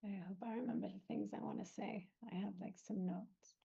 I hope I remember the things I want to say. I have like some notes.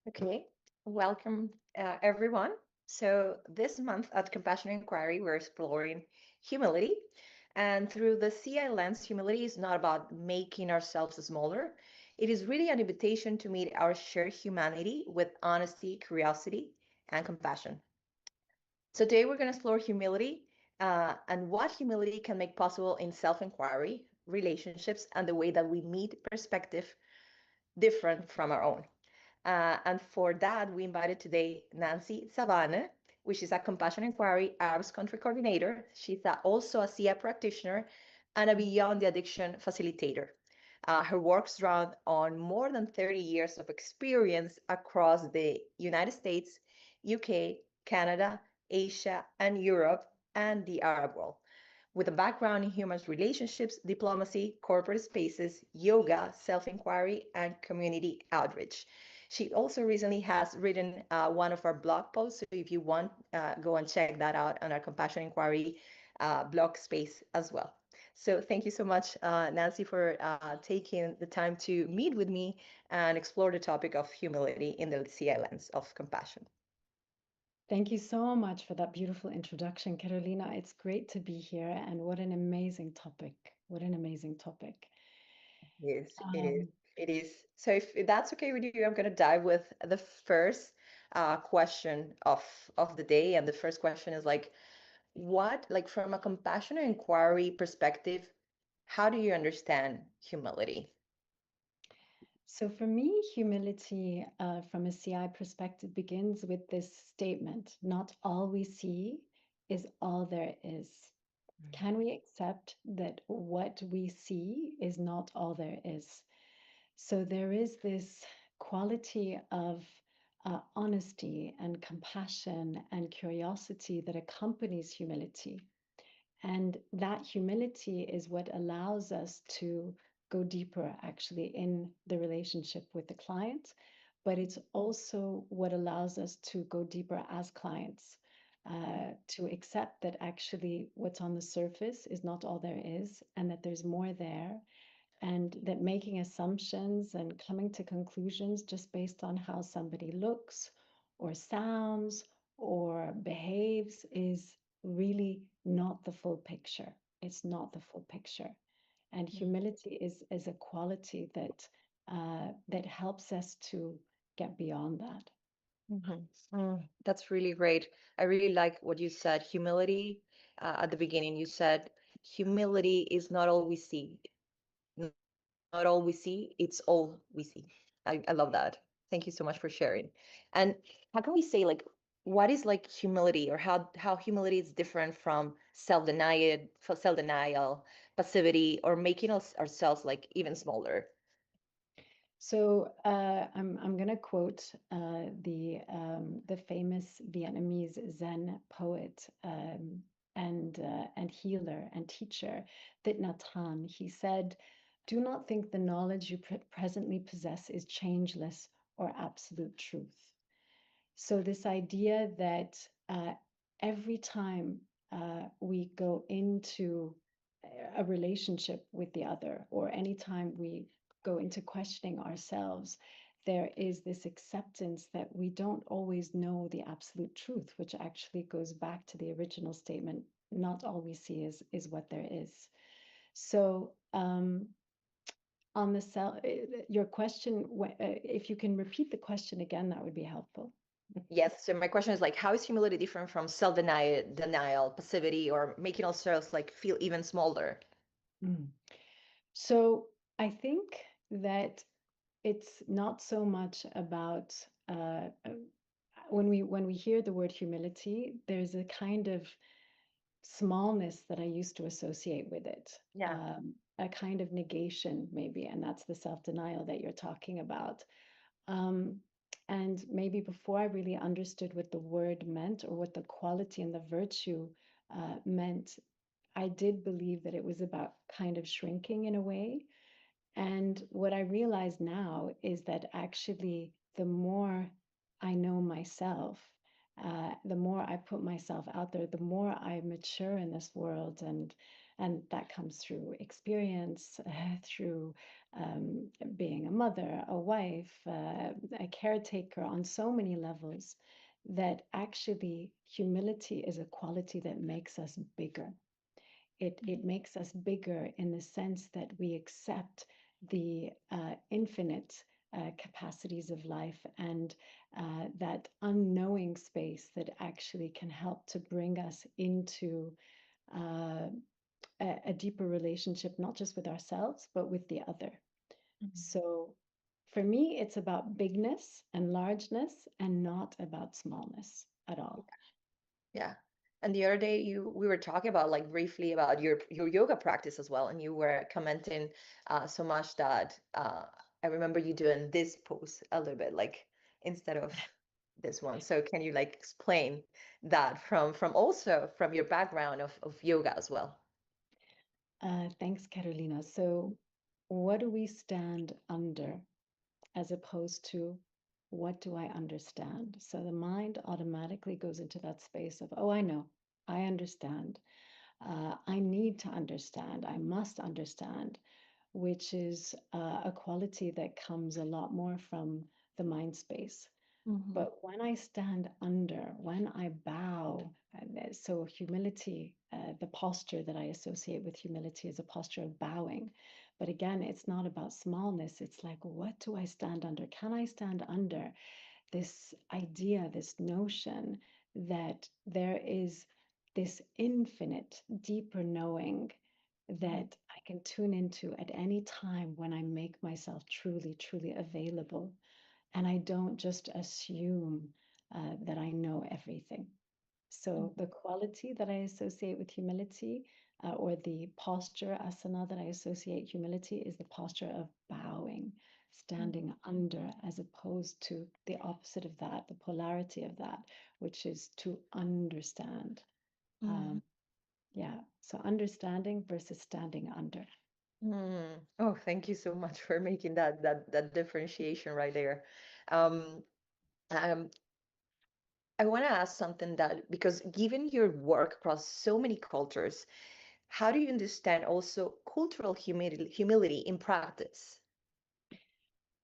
Okay, welcome everyone. So, this month at Compassion Inquiry, we're exploring humility. And through the CI lens, humility is not about making ourselves smaller. It is really an invitation to meet our shared humanity with honesty, curiosity, and compassion. So, today we're going to explore humility and what humility can make possible in self inquiry, relationships, and the way that we meet perspective different from our own. And for that, we invited today Nancy Zabaneh, which is a Compassion Inquiry Arabs Country Coordinator. She's also a CIA practitioner and a Beyond the Addiction facilitator. Her work's drawn on more than 30 years of experience across the United States, UK, Canada, Asia, and Europe, and the Arab world. With a background in human relationships, diplomacy, corporate spaces, yoga, self inquiry, and community outreach. She also recently has written one of our blog posts. So if you want, go and check that out on our Compassion Inquiry blog space as well. So thank you so much, Nancy, for taking the time to meet with me and explore the topic of humility in the CI lens of compassion. Thank you so much for that beautiful introduction, Carolina. It's great to be here, and what an amazing topic. What an amazing topic. Yes, it is. Um, It is. So if that's okay with you, I'm going to dive with the first question of the day. And the first question is like, what, like from a compassionate inquiry perspective, how do you understand humility? so for me, humility from a CI perspective begins with this statement: not all we see is all there is. Can we accept that what we see is not all there is? So there is this quality of honesty and compassion and curiosity that accompanies humility. And that humility is what allows us to go deeper actually in the relationship with the client, but it's also what allows us to go deeper as clients, to accept that actually what's on the surface is not all there is, and that there's more there, and that making assumptions and coming to conclusions just based on how somebody looks or sounds or behaves is really not the full picture. It's not the full picture. And humility is a quality that that helps us to get beyond that. Mhm. That's really great. I really like what you said. Humility, at the beginning, you said humility is not all we see. Not all we see, it's all we see. I love that. Thank you so much for sharing. And how can we say like what is like humility or how humility is different from self-denial, passivity, or making us ourselves like even smaller? I'm gonna quote the famous Vietnamese Zen poet and healer and teacher Thich Nhat Hanh. He said, "Do not think the knowledge you presently possess is changeless or absolute truth." So this idea that every time we go into a relationship with the other, or anytime we go into questioning ourselves, there is this acceptance that we don't always know the absolute truth, which actually goes back to the original statement, not all we see is what there is. So on the cell, your question, if you can repeat the question again, that would be helpful. Yes. So my question is like, how is humility different from denial, passivity, or making ourselves like feel even smaller? Mm. So I think that it's not so much about when we hear the word humility, there's a kind of smallness that I used to associate with it, Yeah. a kind of negation maybe, and that's the self-denial that you're talking about. Um, and maybe before I really understood what the word meant or what the quality and the virtue meant, I did believe that it was about kind of shrinking in a way. And what I realize now is that actually, the more I know myself, the more I put myself out there, the more I mature in this world, and that comes through experience, through being a mother, a wife, a caretaker on so many levels, that actually humility is a quality that makes us bigger. It makes us bigger in the sense that we accept the infinite capacities of life, and that unknowing space that actually can help to bring us into uh, a deeper relationship, not just with ourselves, but with the other. Mhm. So for me, it's about bigness and largeness and not about smallness at all. Yeah. And the other day you we were talking about like briefly about your yoga practice as well, and you were commenting so much that I remember you doing this pose a little bit like instead of this one. So can you like explain that from also from your background of yoga as well? Thanks, Carolina. So, what do we stand under as opposed to what do I understand? So, the mind automatically goes into that space of, oh, I know, I understand. I need to understand, I must understand, which is a quality that comes a lot more from the mind space. Hmm. But when I stand under, when I bow, so humility, the posture that I associate with humility is a posture of bowing. But again, it's not about smallness. It's like, what do I stand under? Can I stand under this idea, this notion that there is this infinite, deeper knowing that I can tune into at any time when I make myself truly, truly available, and I don't just assume that I know everything. So the quality that I associate with humility, or the posture asana that I associate humility, is the posture of bowing, standing under, as opposed to the opposite of that, the polarity of that, which is to understand. Mm-hmm. Um, yeah, so understanding versus standing under. Mm. Oh, thank you so much for making that differentiation right there. Um, um, I want to ask something that because given your work across so many cultures, how do you understand also cultural humility in practice?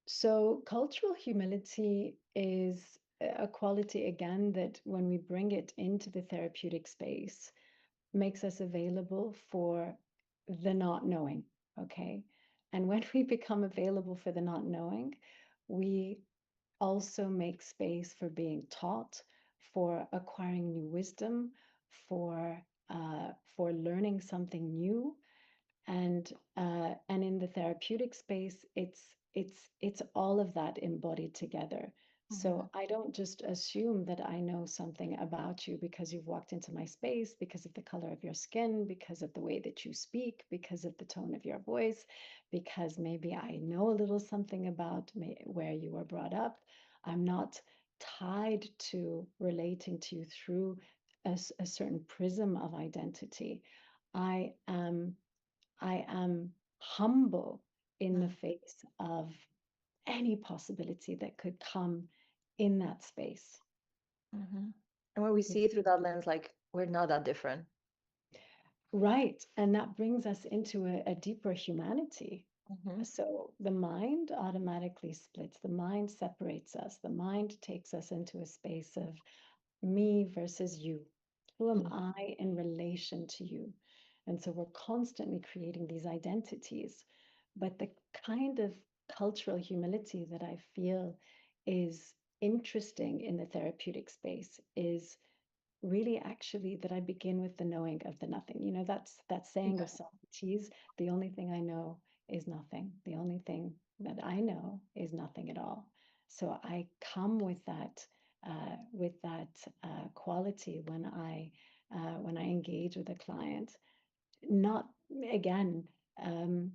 So cultural humility is a quality, again, that when we bring it into the therapeutic space, makes us available for the not knowing. Okay. And when we become available for the not knowing, we also make space for being taught, for acquiring new wisdom, for learning something new. And in the therapeutic space, it's all of that embodied together. Mhm. So I don't just assume that I know something about you because you've walked into my space, because of the color of your skin, because of the way that you speak, because of the tone of your voice, because maybe I know a little something about where you were brought up. I'm not tied to relating to you through a certain prism of identity. I am I am humble in the face of any possibility that could come in that space. Mhm. And when we see it through that lens, like we're not that different. Right. And that brings us into a deeper humanity. Mhm. So the mind automatically splits, the mind separates us, the mind takes us into a space of me versus you. Who am Mhm. I in relation to you? And so we're constantly creating these identities. But the kind of cultural humility that I feel is interesting in the therapeutic space is really actually that I begin with the knowing of the nothing. You know, that's that saying of Socrates, the only thing I know is nothing. The only thing that I know is nothing at all. So I come with that quality when I engage with a client. Not again, um,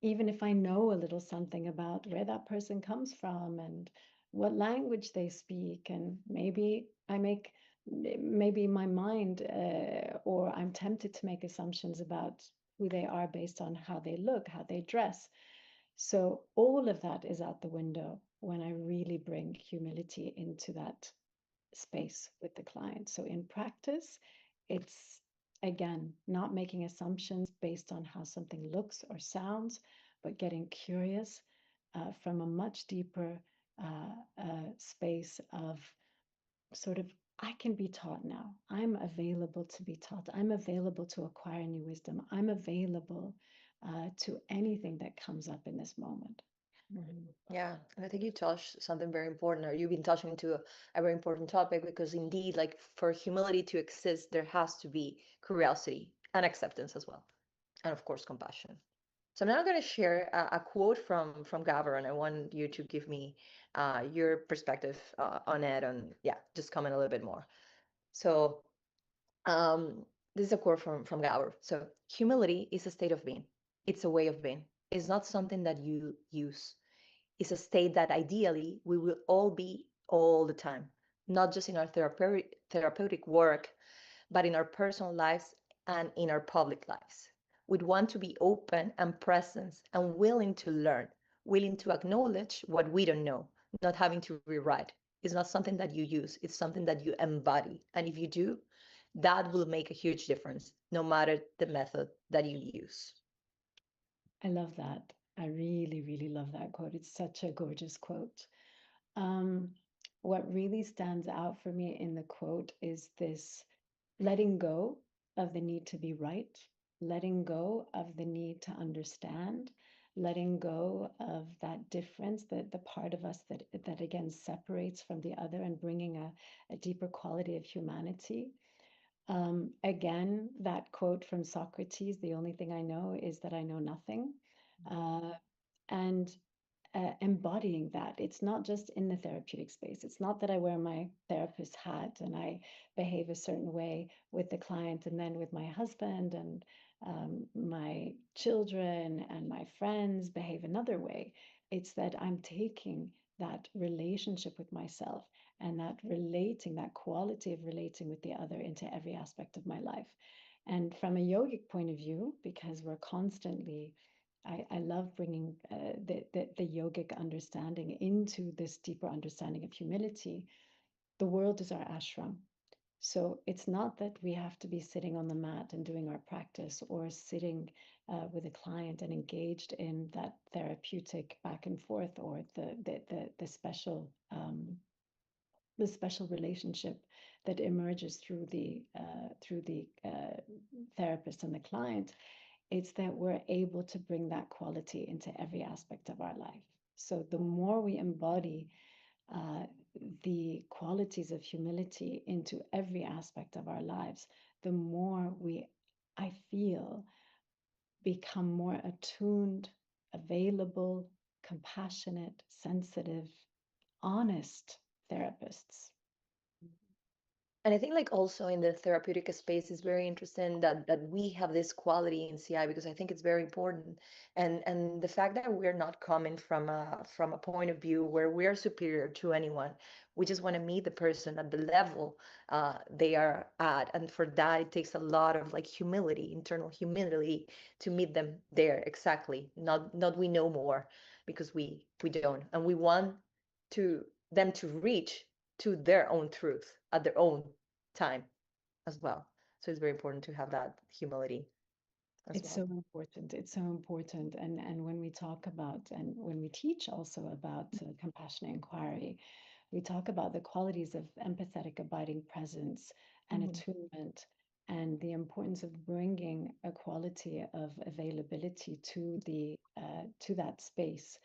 even if I know a little something about where that person comes from and what language they speak, and maybe my mind or I'm tempted to make assumptions about who they are based on how they look, how they dress. So all of that is out the window when I really bring humility into that space with the client. So in practice, it's again not making assumptions based on how something looks or sounds, but getting curious from a much deeper space of sort of, I can be taught now. I'm available to be taught. I'm available to acquire new wisdom. I'm available to anything that comes up in this moment. Mhm. Yeah, and I think you touched something very important, or you've been touching into a very important topic because indeed, like for humility to exist, there has to be curiosity and acceptance as well, and of course, compassion. So I'm now going to share a quote from Gabor, and I want you to give me your perspective on it, and yeah, just comment a little bit more. So um, this is a quote from Gabor. So humility is a state of being. It's a way of being. It's not something that you use. It's a state that ideally we will all be all the time, not just in our therapeutic work, but in our personal lives and in our public lives. We'd want to be open and present and willing to learn, willing to acknowledge what we don't know, not having to rewrite. It's not something that you use, it's something that you embody. And if you do, that will make a huge difference, no matter the method that you use. I love that. I really, really love that quote. It's such a gorgeous quote. Um, what really stands out for me in the quote is this letting go of the need to be right, letting go of the need to understand, letting go of that difference, the part of us that again separates from the other and bringing a deeper quality of humanity. Again, that quote from Socrates, the only thing I know is that I know nothing. Uh, and embodying that. It's not just in the therapeutic space. It's not that I wear my therapist hat and I behave a certain way with the client and then with my husband and my children and my friends behave another way. It's that I'm taking that relationship with myself and that quality of relating with the other into every aspect of my life. And from a yogic point of view, because we're constantly I love bringing the yogic understanding into this deeper understanding of humility. The world is our ashram. So it's not that we have to be sitting on the mat and doing our practice or sitting with a client and engaged in that therapeutic back and forth or the special relationship that emerges through the therapist and the client. It's that we're able to bring that quality into every aspect of our life. So the more we embody uh, the qualities of humility into every aspect of our lives, the more we, I feel, become more attuned, available, compassionate, sensitive, honest therapists. And I think like also in the therapeutic space is very interesting that we have this quality in CI because I think it's very important. And the fact that we're not coming from a point of view where we're superior to anyone. We just want to meet the person at the level they are at. And for that it takes a lot of like humility, internal humility to meet them there exactly. Not we know more because we don't. And we want to them to reach to their own truth at their own time as well. So it's very important to have that humility as It's so well. important. It's so important. And when we talk about, and when we teach also about compassionate inquiry, we talk about the qualities of empathetic abiding presence and Mhm, attunement, and the importance of bringing a quality of availability to that space.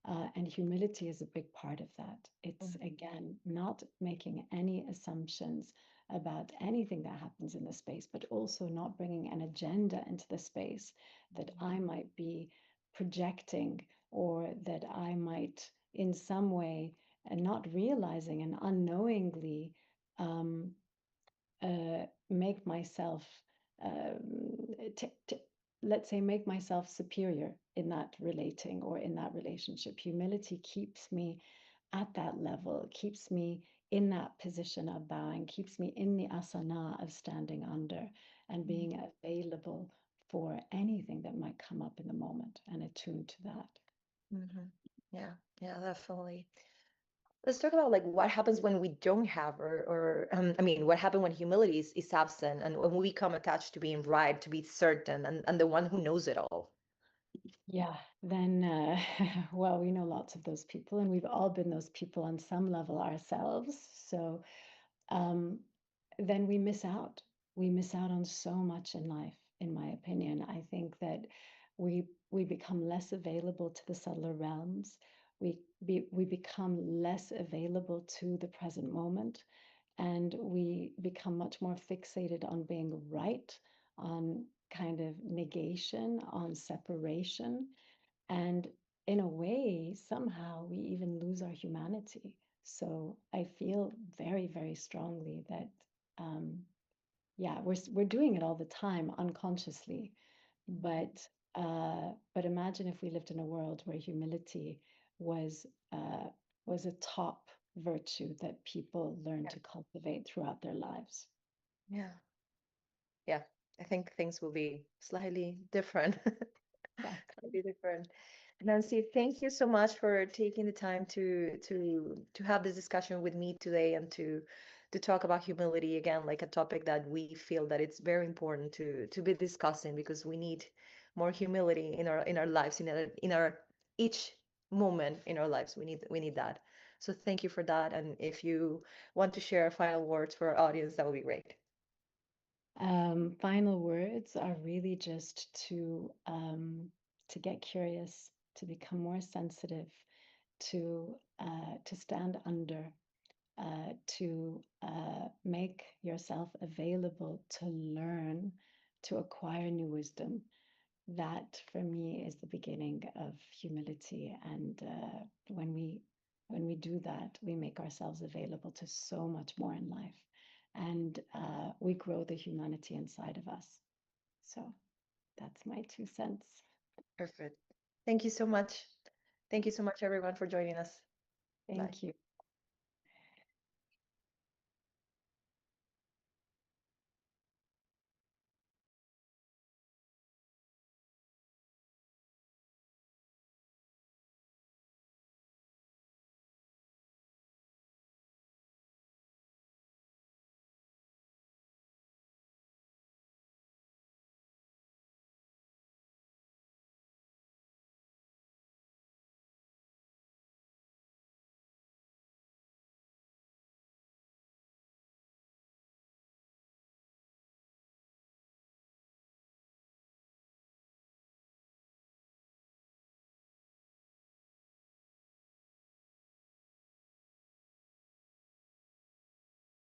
And humility is a big part of that. It's, mhm, again, not making any assumptions about anything that happens in the space, but also not bringing an agenda into the space that I might be projecting, or that I might, in some way, and not realizing and unknowingly, um, make myself, t- t- let's say, make myself superior in that relating or in that relationship. Humility keeps me at that level, keeps me in that position of bowing, keeps me in the asana of standing under and mhm, being available for anything that might come up in the moment and attuned to that. mhm. Yeah, yeah, definitely. Let's talk about like what happens when we don't have, or I mean, what happens when humility is absent and when we become attached to being right, to be certain, and the one who knows it all. Yeah, then, well, we know lots of those people, and we've all been those people on some level ourselves. So, um, then we miss out. We miss out on so much in life, in my opinion. I think that we become less available to the subtler realms. We become less available to the present moment, and we become much more fixated on being right, on kind of negation, on separation. And in a way, somehow we even lose our humanity. So I feel very, very strongly that, um, yeah, we're doing it all the time unconsciously. But but imagine if we lived in a world where humility was uh, was a top virtue that people learn Yeah, to cultivate throughout their lives. yeah, yeah. I think things will be slightly different. Exactly. Slightly different. Nancy, thank you so much for taking the time to have this discussion with me today and to talk about humility again, like a topic that we feel that it's very important to be discussing because we need more humility in our lives, in our each moment in our lives. We need that. So thank you for that. And if you want to share final words for our audience, that would be great. Final words are really just to get curious, to become more sensitive, to stand under, to make yourself available to learn, to acquire new wisdom. That for me is the beginning of humility. And when we do that, we make ourselves available to so much more in life, and we grow the humanity inside of us. So that's my 2 cents. Perfect. Thank you so much. Thank you so much, everyone, for joining us. Bye. Thank you.